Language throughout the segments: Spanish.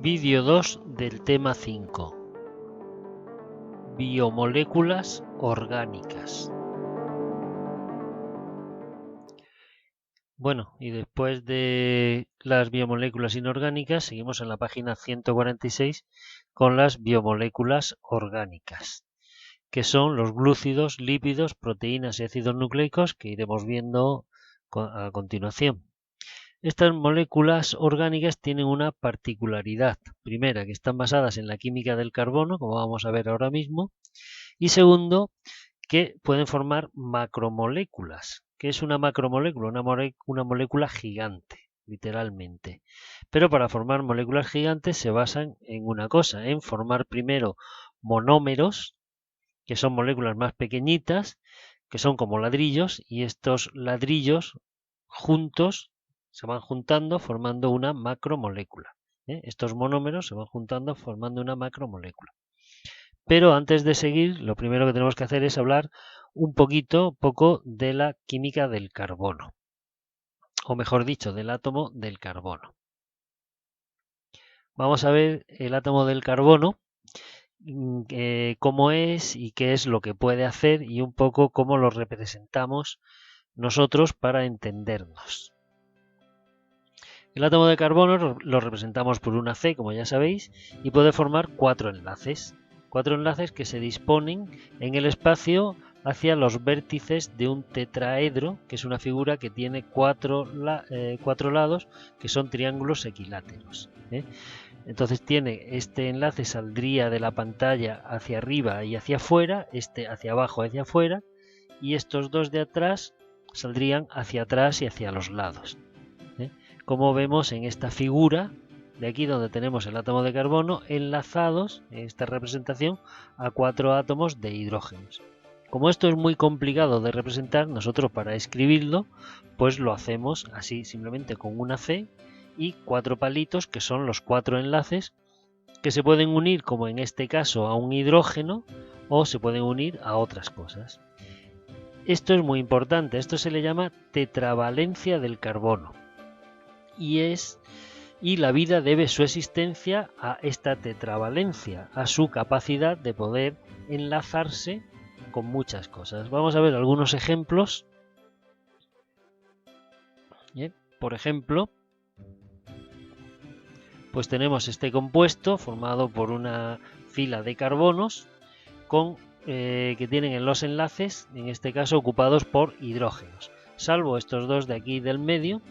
Vídeo 2 del tema 5. Biomoléculas orgánicas. Bueno, y después de las biomoléculas inorgánicas, seguimos en la página 146 con las biomoléculas orgánicas, que son los glúcidos, lípidos, proteínas y ácidos nucleicos que iremos viendo a continuación. Estas moléculas orgánicas tienen una particularidad. Primera, que están basadas en la química del carbono, como vamos a ver ahora mismo. Y segundo, que pueden formar macromoléculas. ¿Qué es una macromolécula? Una molécula gigante, literalmente. Pero para formar moléculas gigantes se basan en una cosa, en formar primero monómeros, que son moléculas más pequeñitas, que son como ladrillos, y estos ladrillos juntos se van juntando formando una macromolécula. Estos monómeros se van juntando formando una macromolécula. Pero antes de seguir, lo primero que tenemos que hacer es hablar poco de la química del carbono, o mejor dicho, del átomo del carbono. Vamos a ver el átomo del carbono, cómo es y qué es lo que puede hacer y un poco cómo lo representamos nosotros para entendernos. El átomo de carbono lo representamos por una C, como ya sabéis, y puede formar cuatro enlaces que se disponen en el espacio hacia los vértices de un tetraedro, que es una figura que tiene cuatro lados, que son triángulos equiláteros. Entonces este enlace saldría de la pantalla hacia arriba y hacia afuera, este hacia abajo y hacia afuera, y estos dos de atrás saldrían hacia atrás y hacia los lados. Como vemos en esta figura de aquí, donde tenemos el átomo de carbono enlazados en esta representación a cuatro átomos de hidrógenos. Como esto es muy complicado de representar, nosotros para escribirlo pues lo hacemos así, simplemente con una C y cuatro palitos, que son los cuatro enlaces que se pueden unir, como en este caso, a un hidrógeno, o se pueden unir a otras cosas. Esto es muy importante, esto se le llama tetravalencia del carbono. Y la vida debe su existencia a esta tetravalencia, a su capacidad de poder enlazarse con muchas cosas. Vamos a ver algunos ejemplos. Bien, por ejemplo, pues tenemos este compuesto formado por una fila de carbonos que tienen en los enlaces, en este caso ocupados por hidrógenos, salvo estos dos de aquí del medio,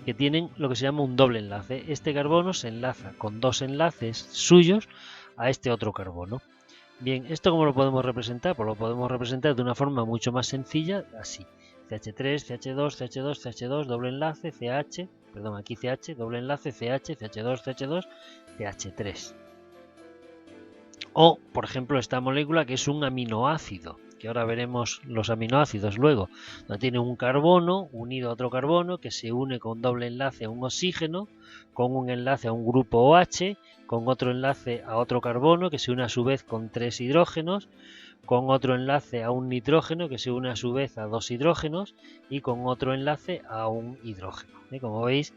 que tienen lo que se llama un doble enlace. Este carbono se enlaza con dos enlaces suyos a este otro carbono. Bien, ¿esto cómo lo podemos representar? Pues lo podemos representar de una forma mucho más sencilla, así. CH3, CH2, CH2, CH2, doble enlace, CH, perdón, aquí CH, doble enlace, CH, CH2, CH2, CH3. O, por ejemplo, esta molécula que es un aminoácido, que ahora veremos los aminoácidos luego, donde tiene un carbono unido a otro carbono que se une con doble enlace a un oxígeno, con un enlace a un grupo OH, con otro enlace a otro carbono que se une a su vez con tres hidrógenos, con otro enlace a un nitrógeno que se une a su vez a dos hidrógenos y con otro enlace a un hidrógeno. Como veis,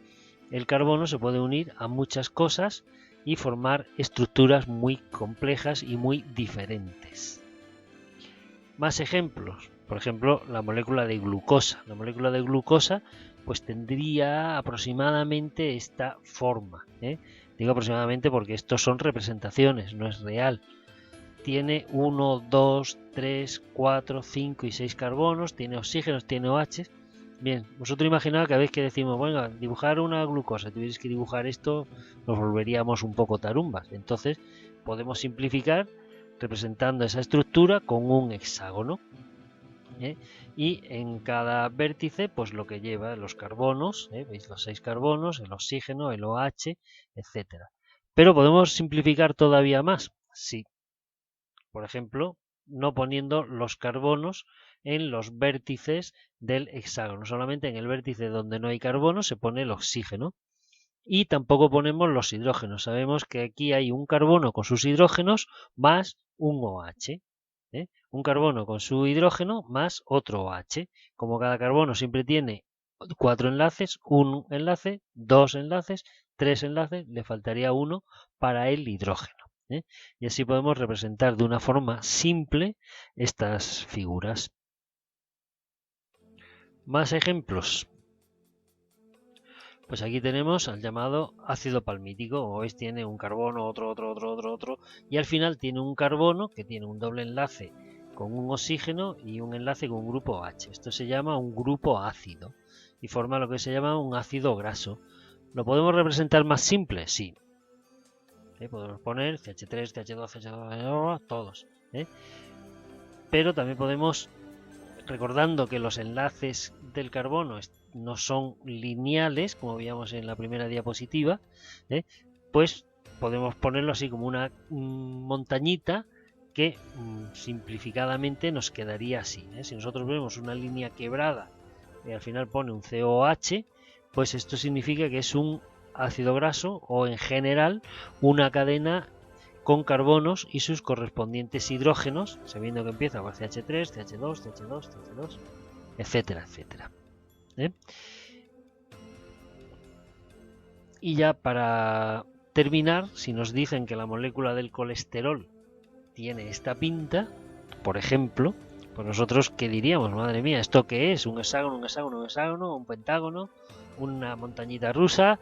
el carbono se puede unir a muchas cosas y formar estructuras muy complejas y muy diferentes. Más ejemplos, por ejemplo, la molécula de glucosa. La molécula de glucosa pues tendría aproximadamente esta forma. Digo aproximadamente porque estos son representaciones, no es real. Tiene 1, 2, 3, 4, 5 y 6 carbonos, tiene oxígenos, tiene OH. Bien, vosotros imaginad que cada vez que decimos, bueno, dibujar una glucosa, tuvierais que dibujar esto, nos volveríamos un poco tarumbas. Entonces, podemos simplificar representando esa estructura con un hexágono. Y en cada vértice, pues lo que lleva los carbonos, veis los 6 carbonos, el oxígeno, el OH, etcétera. Pero podemos simplificar todavía más, sí. Por ejemplo, no poniendo los carbonos en los vértices del hexágono. Solamente en el vértice donde no hay carbono se pone el oxígeno. Y tampoco ponemos los hidrógenos. Sabemos que aquí hay un carbono con sus hidrógenos más un OH. Un carbono con su hidrógeno más otro OH. Como cada carbono siempre tiene cuatro enlaces, un enlace, dos enlaces, 3 enlaces, le faltaría uno para el hidrógeno. Y así podemos representar de una forma simple estas figuras. Más ejemplos. Pues aquí tenemos al llamado ácido palmítico, como veis tiene un carbono, otro, y al final tiene un carbono que tiene un doble enlace con un oxígeno y un enlace con un grupo H. Esto se llama un grupo ácido y forma lo que se llama un ácido graso. ¿Lo podemos representar más simple? Sí. Podemos poner CH3, CH2, CH2, todos. Pero también podemos, recordando que los enlaces del carbono no son lineales, como veíamos en la primera diapositiva, pues podemos ponerlo así como una montañita que simplificadamente nos quedaría así. Si nosotros vemos una línea quebrada y al final pone un COH, pues esto significa que es un ácido graso o en general una cadena con carbonos y sus correspondientes hidrógenos, sabiendo que empieza con CH3, CH2, CH2, CH2, etcétera, etcétera. Y ya para terminar, si nos dicen que la molécula del colesterol tiene esta pinta, por ejemplo, pues nosotros ¿qué diríamos? Madre mía, ¿esto qué es? ¿Un hexágono, un hexágono, un hexágono, un pentágono, una montañita rusa?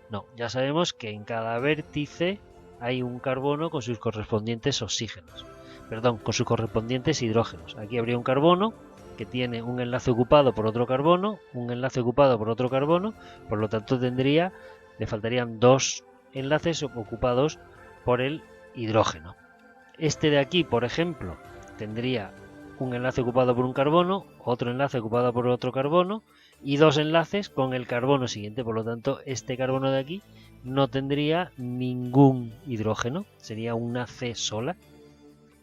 No, ya sabemos que en cada vértice hay un carbono con sus correspondientes oxígenos, perdón, con sus correspondientes hidrógenos. Aquí habría un carbono que tiene un enlace ocupado por otro carbono, un enlace ocupado por otro carbono, por lo tanto le faltarían dos enlaces ocupados por el hidrógeno. Este de aquí, por ejemplo, tendría un enlace ocupado por un carbono, otro enlace ocupado por otro carbono y dos enlaces con el carbono siguiente. Por lo tanto, este carbono de aquí no tendría ningún hidrógeno, sería una C sola.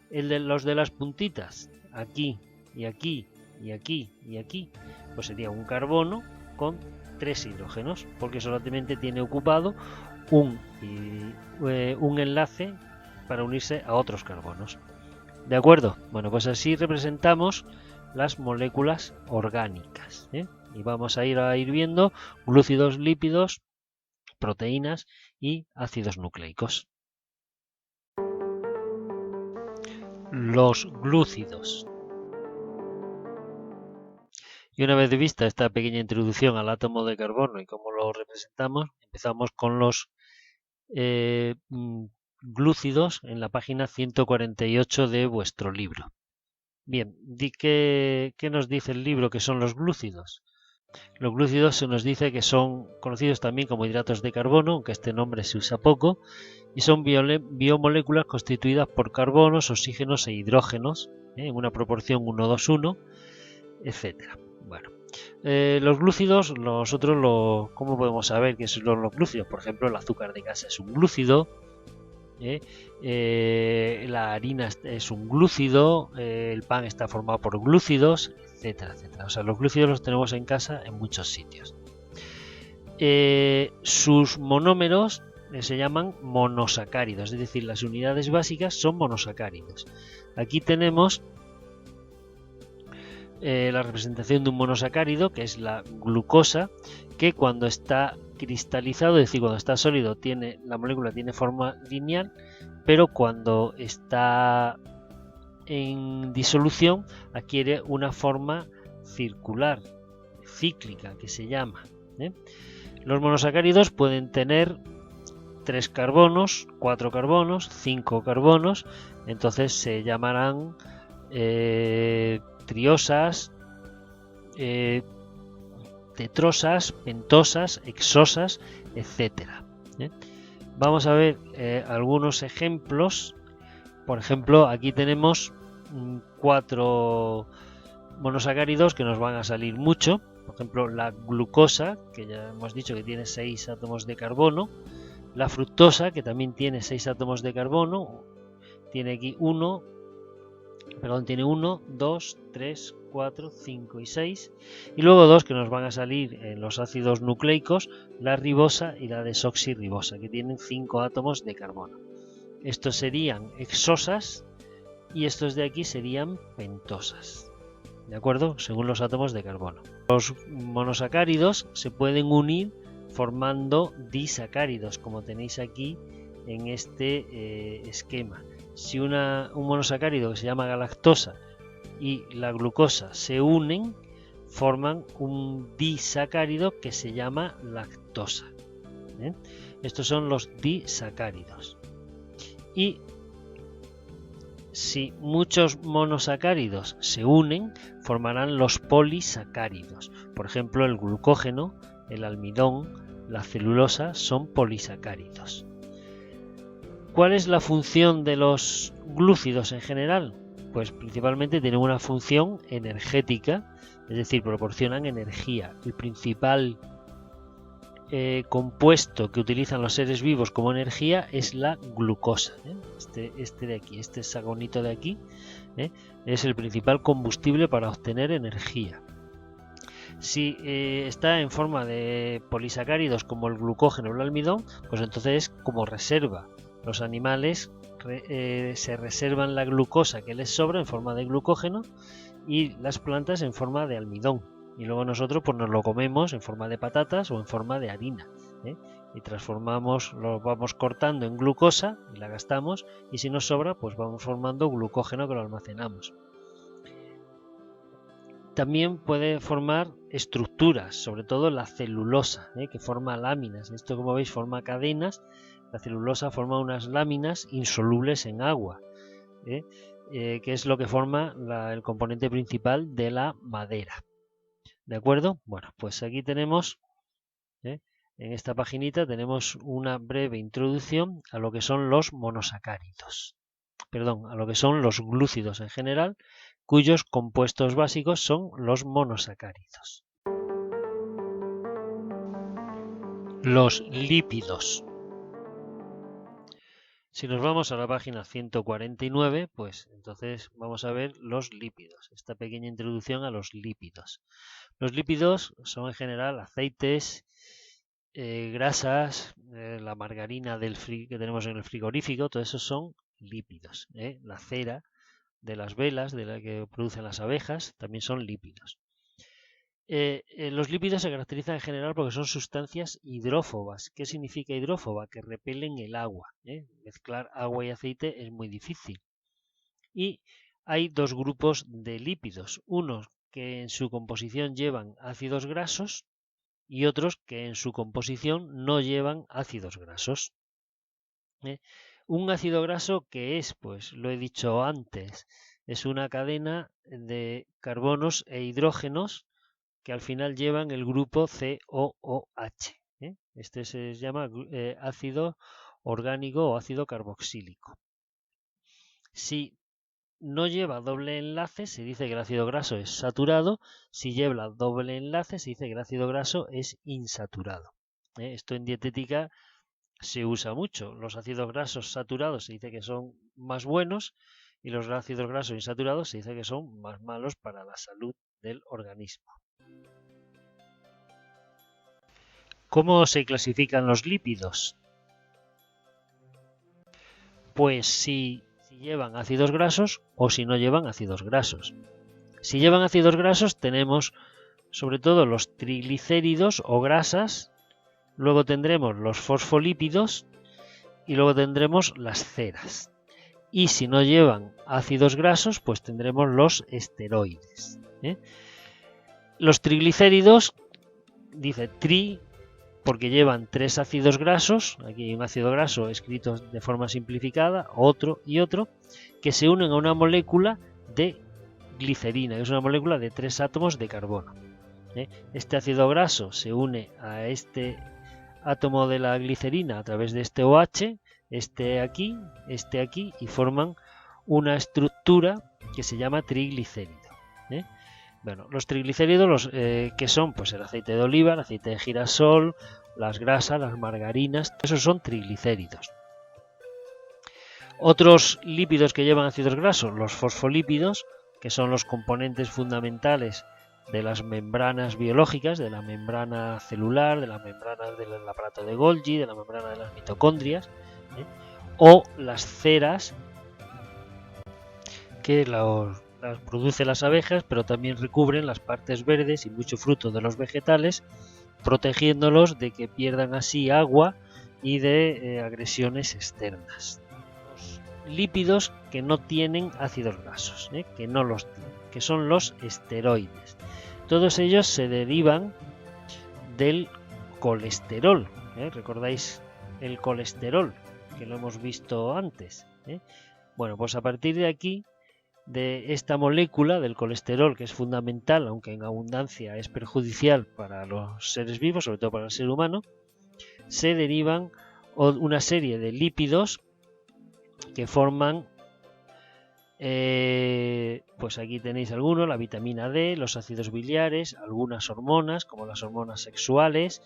Los de las puntitas, aquí y aquí y aquí y aquí, pues sería un carbono con 3 hidrógenos, porque solamente tiene ocupado un enlace para unirse a otros carbonos. ¿De acuerdo? Bueno, pues así representamos las moléculas orgánicas. Y vamos a ir viendo glúcidos, lípidos, proteínas y ácidos nucleicos. Los glúcidos. Y una vez vista esta pequeña introducción al átomo de carbono y cómo lo representamos, empezamos con los glúcidos en la página 148 de vuestro libro. Bien, ¿qué nos dice el libro que son los glúcidos? Los glúcidos se nos dice que son conocidos también como hidratos de carbono, aunque este nombre se usa poco, y son biomoléculas constituidas por carbonos, oxígenos e hidrógenos, en una proporción 1:2:1, etc. Bueno, los glúcidos, ¿cómo podemos saber qué son los glúcidos? Por ejemplo, el azúcar de casa es un glúcido, la harina es un glúcido, el pan está formado por glúcidos, etcétera, etcétera. O sea, los glúcidos los tenemos en casa en muchos sitios. Sus monómeros se llaman monosacáridos, es decir, las unidades básicas son monosacáridos. Aquí tenemos la representación de un monosacárido, que es la glucosa, que cuando está cristalizado, es decir, cuando está sólido, la molécula tiene forma lineal, pero cuando está en disolución adquiere una forma circular, cíclica, que se llama. Los monosacáridos pueden tener 3 carbonos, 4 carbonos, 5 carbonos, entonces se llamarán triosas, tetrosas, pentosas, hexosas, etcétera. Vamos a ver algunos ejemplos. Por ejemplo, aquí tenemos 4 monosacáridos que nos van a salir mucho. Por ejemplo, la glucosa, que ya hemos dicho que tiene 6 átomos de carbono. La fructosa, que también tiene 6 átomos de carbono. Tiene aquí 1, 2, 3, 4, 5 y 6. Y luego 2 que nos van a salir en los ácidos nucleicos, la ribosa y la desoxirribosa, que tienen 5 átomos de carbono. Estos serían hexosas y estos de aquí serían pentosas, ¿de acuerdo? Según los átomos de carbono. Los monosacáridos se pueden unir formando disacáridos, como tenéis aquí en este esquema. Si un monosacárido que se llama galactosa y la glucosa se unen, forman un disacárido que se llama lactosa. Estos son los disacáridos. Y si muchos monosacáridos se unen, formarán los polisacáridos. Por ejemplo, el glucógeno, el almidón, la celulosa son polisacáridos. ¿Cuál es la función de los glúcidos en general? Pues principalmente tienen una función energética, es decir, proporcionan energía. El principal compuesto que utilizan los seres vivos como energía es la glucosa. Este de aquí, este hexagonito de aquí, es el principal combustible para obtener energía. Si está en forma de polisacáridos como el glucógeno o el almidón, pues entonces es como reserva. Los animales se reservan la glucosa que les sobra en forma de glucógeno y las plantas en forma de almidón. Y luego nosotros pues nos lo comemos en forma de patatas o en forma de harina, y transformamos, lo vamos cortando en glucosa y la gastamos, y si nos sobra pues vamos formando glucógeno que lo almacenamos. También puede formar estructuras, sobre todo la celulosa, que forma láminas. Esto, como veis, forma cadenas. La celulosa forma unas láminas insolubles en agua, que es lo que forma el componente principal de la madera. ¿De acuerdo? Bueno, pues aquí tenemos, en esta paginita tenemos una breve introducción a lo que son los monosacáridos. Perdón, a lo que son los glúcidos en general, cuyos compuestos básicos son los monosacáridos. Los lípidos. Si nos vamos a la página 149, pues entonces vamos a ver los lípidos, esta pequeña introducción a los lípidos. Los lípidos son en general aceites, grasas, la margarina que tenemos en el frigorífico, todo eso son lípidos. La cera de las velas, de la que producen las abejas, también son lípidos. Los lípidos se caracterizan en general porque son sustancias hidrófobas. ¿Qué significa hidrófoba? Que repelen el agua. Mezclar agua y aceite es muy difícil. Y hay dos grupos de lípidos, unos que en su composición llevan ácidos grasos y otros que en su composición no llevan ácidos grasos. Un ácido graso, ¿qué es? Pues lo he dicho antes, es una cadena de carbonos e hidrógenos que al final llevan el grupo COOH. Este se llama ácido orgánico o ácido carboxílico. Si no lleva doble enlace, se dice que el ácido graso es saturado. Si lleva doble enlace, se dice que el ácido graso es insaturado. Esto en dietética se usa mucho. Los ácidos grasos saturados se dice que son más buenos y los ácidos grasos insaturados se dice que son más malos para la salud del organismo. ¿Cómo se clasifican los lípidos? Pues si llevan ácidos grasos o si no llevan ácidos grasos. Si llevan ácidos grasos tenemos sobre todo los triglicéridos o grasas, luego tendremos los fosfolípidos y luego tendremos las ceras. Y si no llevan ácidos grasos, pues tendremos los esteroides. Los triglicéridos, dice tri, porque llevan 3 ácidos grasos, aquí hay un ácido graso escrito de forma simplificada, otro y otro, que se unen a una molécula de glicerina, que es una molécula de 3 átomos de carbono. Este ácido graso se une a este átomo de la glicerina a través de este OH, este aquí, y forman una estructura que se llama triglicérido. Bueno, los triglicéridos, que son pues el aceite de oliva, el aceite de girasol, las grasas, las margarinas, esos son triglicéridos. Otros lípidos que llevan ácidos grasos, los fosfolípidos, que son los componentes fundamentales de las membranas biológicas, de la membrana celular, de las membranas del aparato de Golgi, de la membrana de las mitocondrias, o las ceras, que las producen las abejas, pero también recubren las partes verdes y mucho fruto de los vegetales protegiéndolos de que pierdan así agua y de agresiones externas. Los lípidos que no tienen ácidos grasos, que no los tienen, que son los esteroides. Todos ellos se derivan del colesterol. ¿Recordáis el colesterol? Que lo hemos visto antes. Bueno, pues a partir de aquí, de esta molécula del colesterol, que es fundamental, aunque en abundancia es perjudicial para los seres vivos, sobre todo para el ser humano, se derivan una serie de lípidos que forman, pues aquí tenéis algunos, la vitamina D, los ácidos biliares, algunas hormonas, como las hormonas sexuales,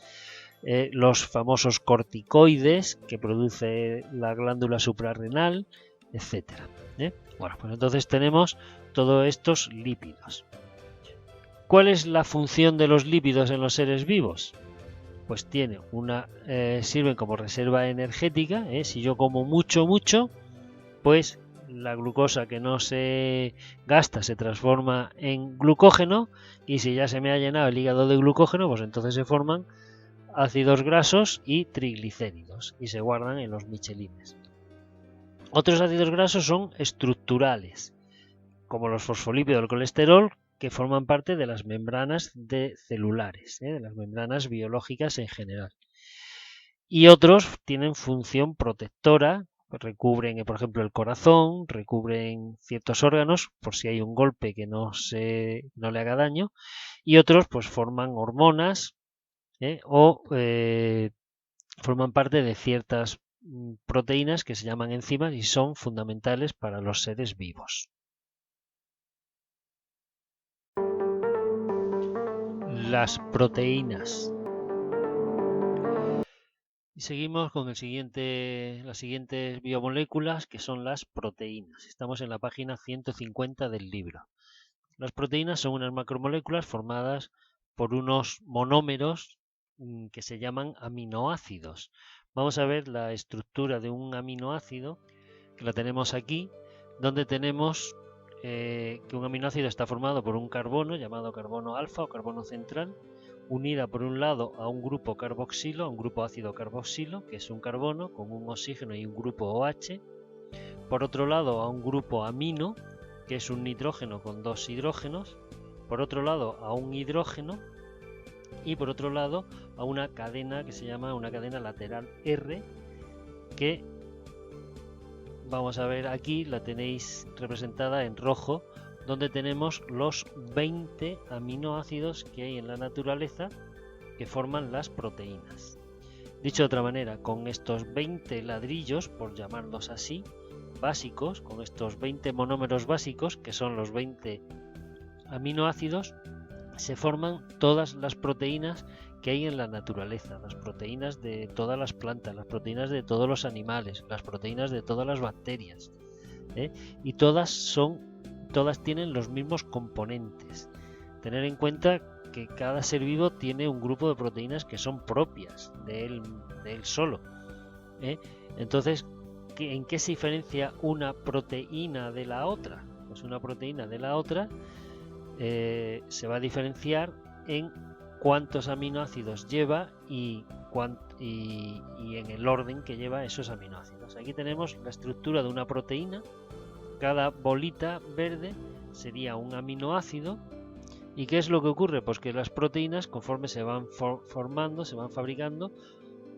los famosos corticoides que produce la glándula suprarrenal, etcétera. Bueno, pues entonces tenemos todos estos lípidos. ¿Cuál es la función de los lípidos en los seres vivos? Pues sirven como reserva energética. Si yo como mucho, pues la glucosa que no se gasta se transforma en glucógeno, y si ya se me ha llenado el hígado de glucógeno, pues entonces se forman ácidos grasos y triglicéridos y se guardan en los michelines. Otros ácidos grasos son estructurales, como los fosfolípidos del colesterol, que forman parte de las membranas celulares, de las membranas biológicas en general. Y otros tienen función protectora, recubren, por ejemplo, el corazón, recubren ciertos órganos por si hay un golpe que no le haga daño, y otros pues forman hormonas o forman parte de ciertas proteínas que se llaman enzimas y son fundamentales para los seres vivos. Las proteínas. Y seguimos con las siguientes biomoléculas, que son las proteínas. Estamos en la página 150 del libro. Las proteínas son unas macromoléculas formadas por unos monómeros que se llaman aminoácidos. Vamos a ver la estructura de un aminoácido, que la tenemos aquí, donde tenemos que un aminoácido está formado por un carbono llamado carbono alfa o carbono central, unida por un lado a un grupo carboxilo, a un grupo ácido carboxilo, que es un carbono con un oxígeno y un grupo OH, por otro lado a un grupo amino, que es un nitrógeno con dos hidrógenos, por otro lado a un hidrógeno, y por otro lado a una cadena que se llama una cadena lateral R, que vamos a ver aquí, la tenéis representada en rojo, donde tenemos los 20 aminoácidos que hay en la naturaleza que forman las proteínas. Dicho de otra manera, con estos 20 ladrillos, por llamarlos así, básicos, con estos 20 monómeros básicos, que son los 20 aminoácidos, se forman todas las proteínas que hay en la naturaleza, las proteínas de todas las plantas, las proteínas de todos los animales, las proteínas de todas las bacterias, y todas tienen los mismos componentes. Tener en cuenta que cada ser vivo tiene un grupo de proteínas que son propias de él solo. Entonces, ¿en qué se diferencia una proteína de la otra? Pues una proteína de la otra se va a diferenciar en cuántos aminoácidos lleva y en el orden que lleva esos aminoácidos. Aquí tenemos la estructura de una proteína. Cada bolita verde sería un aminoácido. ¿Y qué es lo que ocurre? Pues que las proteínas, conforme se van formando, se van fabricando,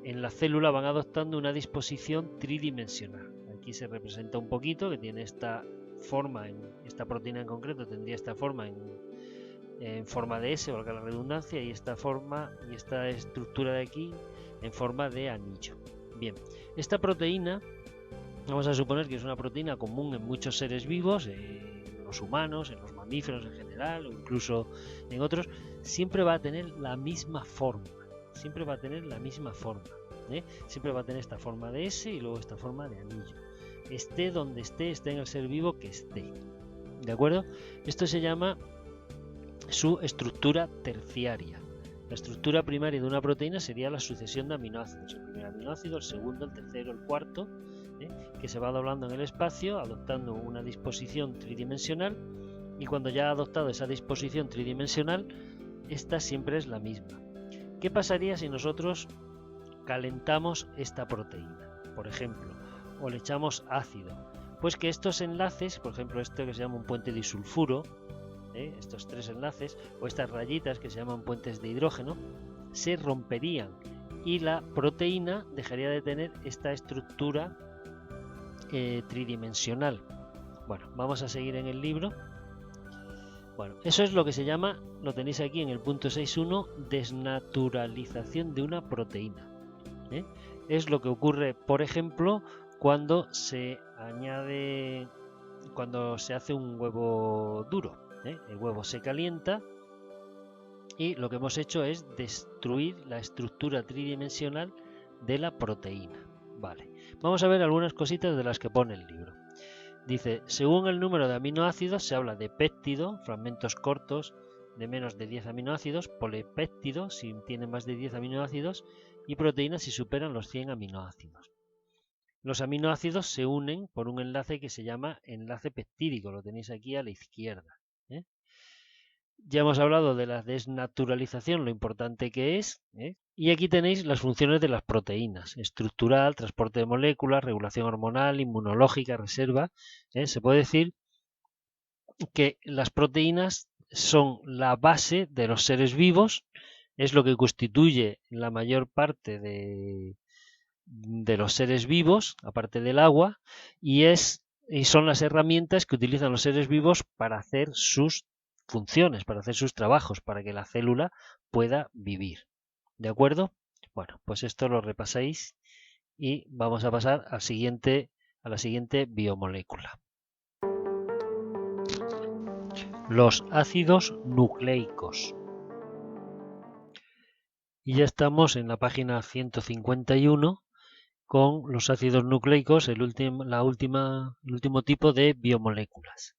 en la célula van adoptando una disposición tridimensional. Aquí se representa un poquito, que tiene esta forma, esta proteína en concreto tendría esta forma en forma de S, valga la redundancia, y esta forma y esta estructura de aquí en forma de anillo. Bien, esta proteína, vamos a suponer que es una proteína común en muchos seres vivos, en los humanos, en los mamíferos en general, o incluso en otros, siempre va a tener la misma forma. Siempre va a tener la misma forma. Siempre va a tener esta forma de S y luego esta forma de anillo. Esté donde esté en el ser vivo que esté. ¿De acuerdo? Esto se llama su estructura terciaria. La estructura primaria de una proteína sería la sucesión de aminoácidos. El primer aminoácido, el segundo, el tercero, el cuarto, que se va doblando en el espacio, adoptando una disposición tridimensional, y cuando ya ha adoptado esa disposición tridimensional, esta siempre es la misma. ¿Qué pasaría si nosotros calentamos esta proteína, por ejemplo, o le echamos ácido? Pues que estos enlaces, por ejemplo este que se llama un puente disulfuro, estos tres enlaces, o estas rayitas que se llaman puentes de hidrógeno, se romperían y la proteína dejaría de tener esta estructura tridimensional. Bueno, vamos a seguir en el libro. Bueno, eso es lo que se llama, lo tenéis aquí en el punto 6.1, desnaturalización de una proteína. Es lo que ocurre, por ejemplo, cuando se hace un huevo duro. El huevo se calienta y lo que hemos hecho es destruir la estructura tridimensional de la proteína. Vale, vamos a ver algunas cositas de las que pone el libro. Dice, según el número de aminoácidos se habla de péptido, fragmentos cortos de menos de 10 aminoácidos, polipéptido si tiene más de 10 aminoácidos y proteínas si superan los 100 aminoácidos. Los aminoácidos se unen por un enlace que se llama enlace peptídico, lo tenéis aquí a la izquierda. Ya hemos hablado de la desnaturalización, lo importante que es, y aquí tenéis las funciones de las proteínas: estructural, transporte de moléculas, regulación hormonal, inmunológica, reserva. Se puede decir que las proteínas son la base de los seres vivos, es lo que constituye la mayor parte de los seres vivos, aparte del agua, y son las herramientas que utilizan los seres vivos para hacer sus funciones, para hacer sus trabajos, para que la célula pueda vivir. ¿De acuerdo? Bueno, pues esto lo repasáis y vamos a pasar a la siguiente biomolécula. Los ácidos nucleicos. Y ya estamos en la página 151 con los ácidos nucleicos, el último tipo de biomoléculas.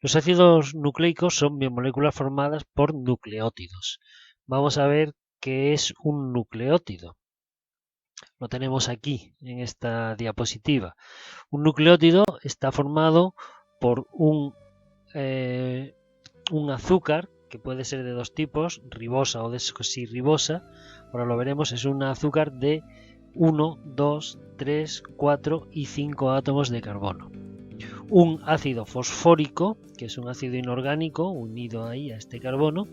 Los ácidos nucleicos son biomoléculas formadas por nucleótidos. Vamos a ver qué es un nucleótido. Lo tenemos aquí en esta diapositiva. Un nucleótido está formado por un azúcar que puede ser de dos tipos, ribosa o desoxirribosa. Ahora lo veremos, es un azúcar de 1, 2, 3, 4 y 5 átomos de carbono. Un ácido fosfórico, que es un ácido inorgánico unido ahí a este carbono,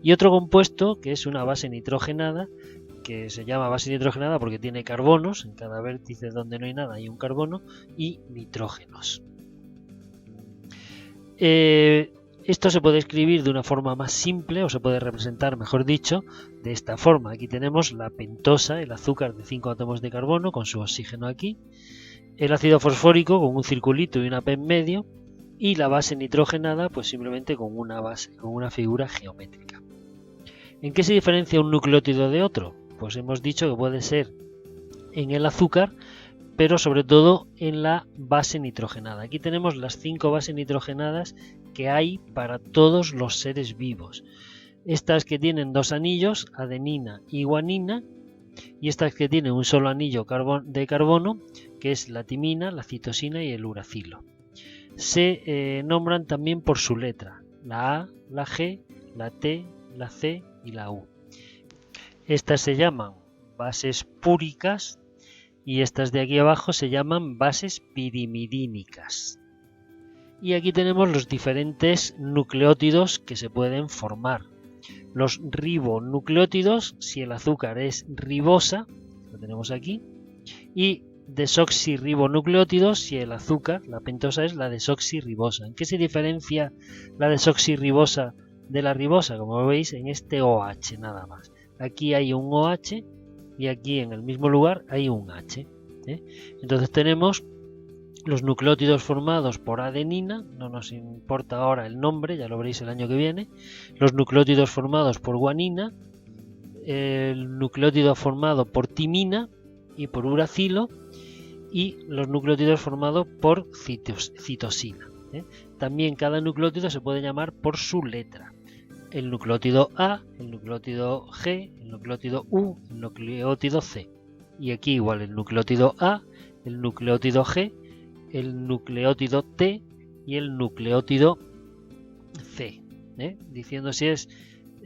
y otro compuesto que es una base nitrogenada, que se llama base nitrogenada porque tiene carbonos, en cada vértice donde no hay nada hay un carbono, y nitrógenos. Esto se puede escribir de una forma más simple, o se puede representar, mejor dicho, de esta forma. Aquí tenemos la pentosa, el azúcar de 5 átomos de carbono con su oxígeno aquí, el ácido fosfórico con un circulito y una P en medio, y la base nitrogenada pues simplemente con una figura geométrica. ¿En qué se diferencia un nucleótido de otro? Pues hemos dicho que puede ser en el azúcar, pero sobre todo en la base nitrogenada. Aquí tenemos las 5 bases nitrogenadas que hay para todos los seres vivos. Estas que tienen 2 anillos, adenina y guanina, y estas que tienen un solo anillo de carbono, que es la timina, la citosina y el uracilo. Se nombran también por su letra: la A, la G, la T, la C y la U. Estas se llaman bases púricas y estas de aquí abajo se llaman bases pirimidínicas. Y aquí tenemos los diferentes nucleótidos que se pueden formar. Los ribonucleótidos, si el azúcar es ribosa, lo tenemos aquí, y desoxirribonucleótidos, si el azúcar, la pentosa, es la desoxirribosa. ¿En qué se diferencia la desoxirribosa de la ribosa? Como veis, en este OH nada más. Aquí hay un OH y aquí en el mismo lugar hay un H. Entonces tenemos los nucleótidos formados por adenina, no nos importa ahora el nombre, ya lo veréis el año que viene. Los nucleótidos formados por guanina, el nucleótido formado por timina y por uracilo, y los nucleótidos formados por citosina. También cada nucleótido se puede llamar por su letra: el nucleótido A, el nucleótido G, el nucleótido U, el nucleótido C. Y aquí igual el nucleótido A, el nucleótido G, el nucleótido T y el nucleótido C, diciendo si es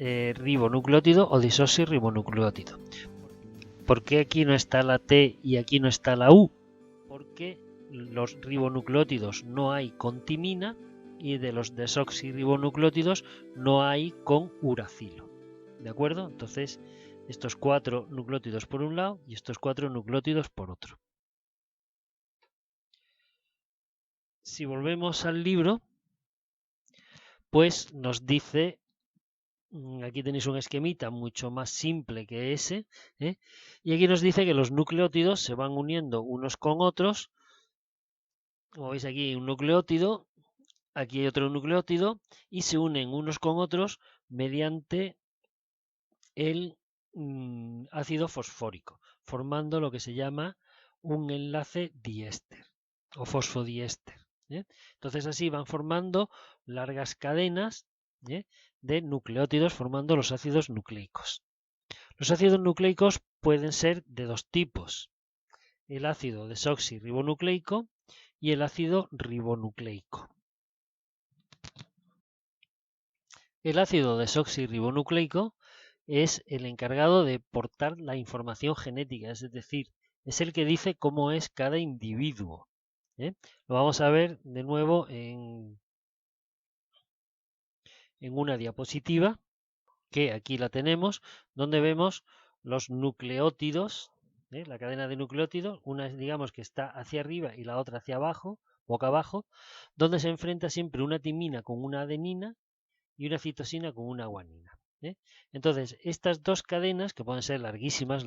ribonucleótido o desoxirribonucleótido. ¿Por qué aquí no está la T y aquí no está la U? Porque los ribonucleótidos no hay con timina y de los desoxirribonucleótidos no hay con uracilo. ¿De acuerdo? Entonces, estos 4 nucleótidos por un lado y estos 4 nucleótidos por otro. Si volvemos al libro, pues nos dice, aquí tenéis un esquemita mucho más simple que ese, y aquí nos dice que los nucleótidos se van uniendo unos con otros. Como veis aquí hay un nucleótido, aquí hay otro nucleótido y se unen unos con otros mediante el ácido fosfórico, formando lo que se llama un enlace diéster o fosfodiéster. Entonces así van formando largas cadenas de nucleótidos formando los ácidos nucleicos. Los ácidos nucleicos pueden ser de dos tipos, el ácido desoxirribonucleico y el ácido ribonucleico. El ácido desoxirribonucleico es el encargado de portar la información genética, es decir, es el que dice cómo es cada individuo. Lo vamos a ver de nuevo en una diapositiva, que aquí la tenemos, donde vemos los nucleótidos, la cadena de nucleótidos, una digamos que está hacia arriba y la otra hacia abajo, boca abajo, donde se enfrenta siempre una timina con una adenina y una citosina con una guanina. Entonces, estas dos cadenas, que pueden ser larguísimas,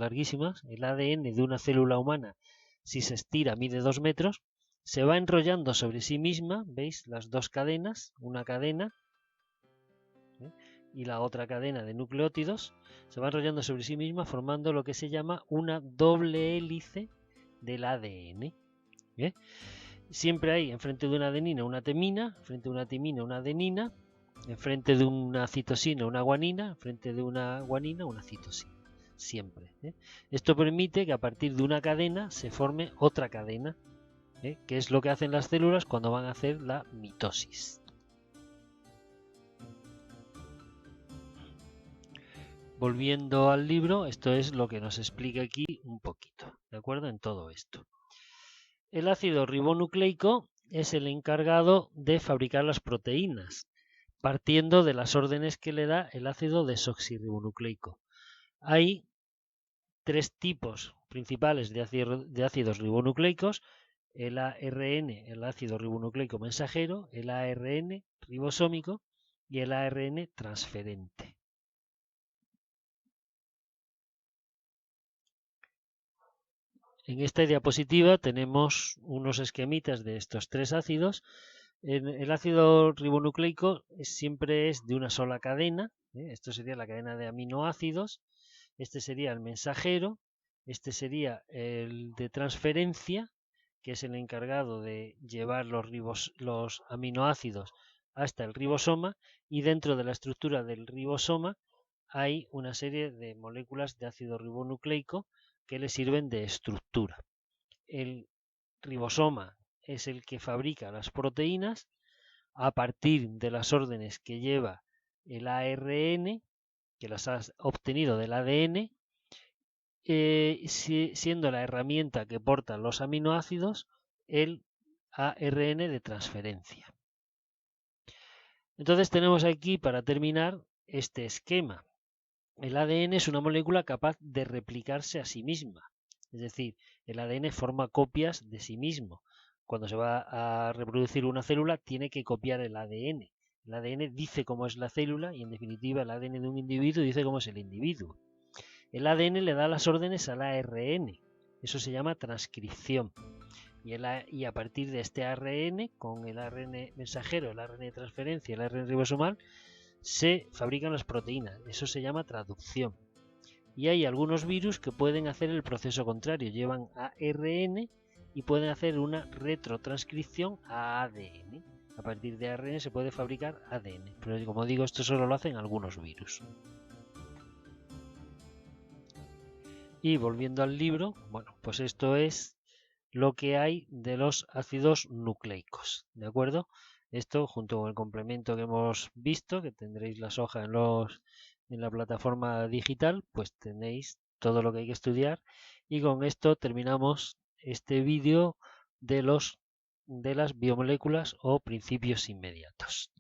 el ADN de una célula humana, si se estira, mide 2 metros, se va enrollando sobre sí misma, ¿veis? Las dos cadenas, una cadena y la otra cadena de nucleótidos, se va enrollando sobre sí misma formando lo que se llama una doble hélice del ADN. Siempre hay enfrente de una adenina una timina, enfrente de una timina una adenina, enfrente de una citosina una guanina, enfrente de una guanina una citosina. Siempre. Esto permite que a partir de una cadena se forme otra cadena, que es lo que hacen las células cuando van a hacer la mitosis. Volviendo al libro, esto es lo que nos explica aquí un poquito, ¿de acuerdo? En todo esto. El ácido ribonucleico es el encargado de fabricar las proteínas, partiendo de las órdenes que le da el ácido desoxirribonucleico. Hay 3 tipos principales de ácidos ribonucleicos: el ARN, el ácido ribonucleico mensajero, el ARN ribosómico y el ARN transferente. En esta diapositiva tenemos unos esquemitas de estos 3 ácidos. El ácido ribonucleico siempre es de una sola cadena. Esto sería la cadena de aminoácidos. Este sería el mensajero. Este sería el de transferencia, que es el encargado de llevar los aminoácidos hasta el ribosoma. Y dentro de la estructura del ribosoma hay una serie de moléculas de ácido ribonucleico que le sirven de estructura. El ribosoma es el que fabrica las proteínas a partir de las órdenes que lleva el ARN, que las has obtenido del ADN, siendo la herramienta que porta los aminoácidos el ARN de transferencia. Entonces tenemos aquí, para terminar, este esquema. El ADN es una molécula capaz de replicarse a sí misma. Es decir, el ADN forma copias de sí mismo. Cuando se va a reproducir una célula, tiene que copiar el ADN. El ADN dice cómo es la célula y, en definitiva, el ADN de un individuo dice cómo es el individuo. El ADN le da las órdenes al ARN. Eso se llama transcripción. Y a partir de este ARN, con el ARN mensajero, el ARN de transferencia, el ARN ribosomal, se fabrican las proteínas. Eso se llama traducción. Y hay algunos virus que pueden hacer el proceso contrario. Llevan ARN y pueden hacer una retrotranscripción a ADN. A partir de ARN se puede fabricar ADN. Pero como digo, esto solo lo hacen algunos virus. Y volviendo al libro, bueno, pues esto es lo que hay de los ácidos nucleicos. ¿De acuerdo? Esto junto con el complemento que hemos visto, que tendréis las hojas en la plataforma digital, pues tenéis todo lo que hay que estudiar. Y con esto terminamos este vídeo de las biomoléculas o principios inmediatos.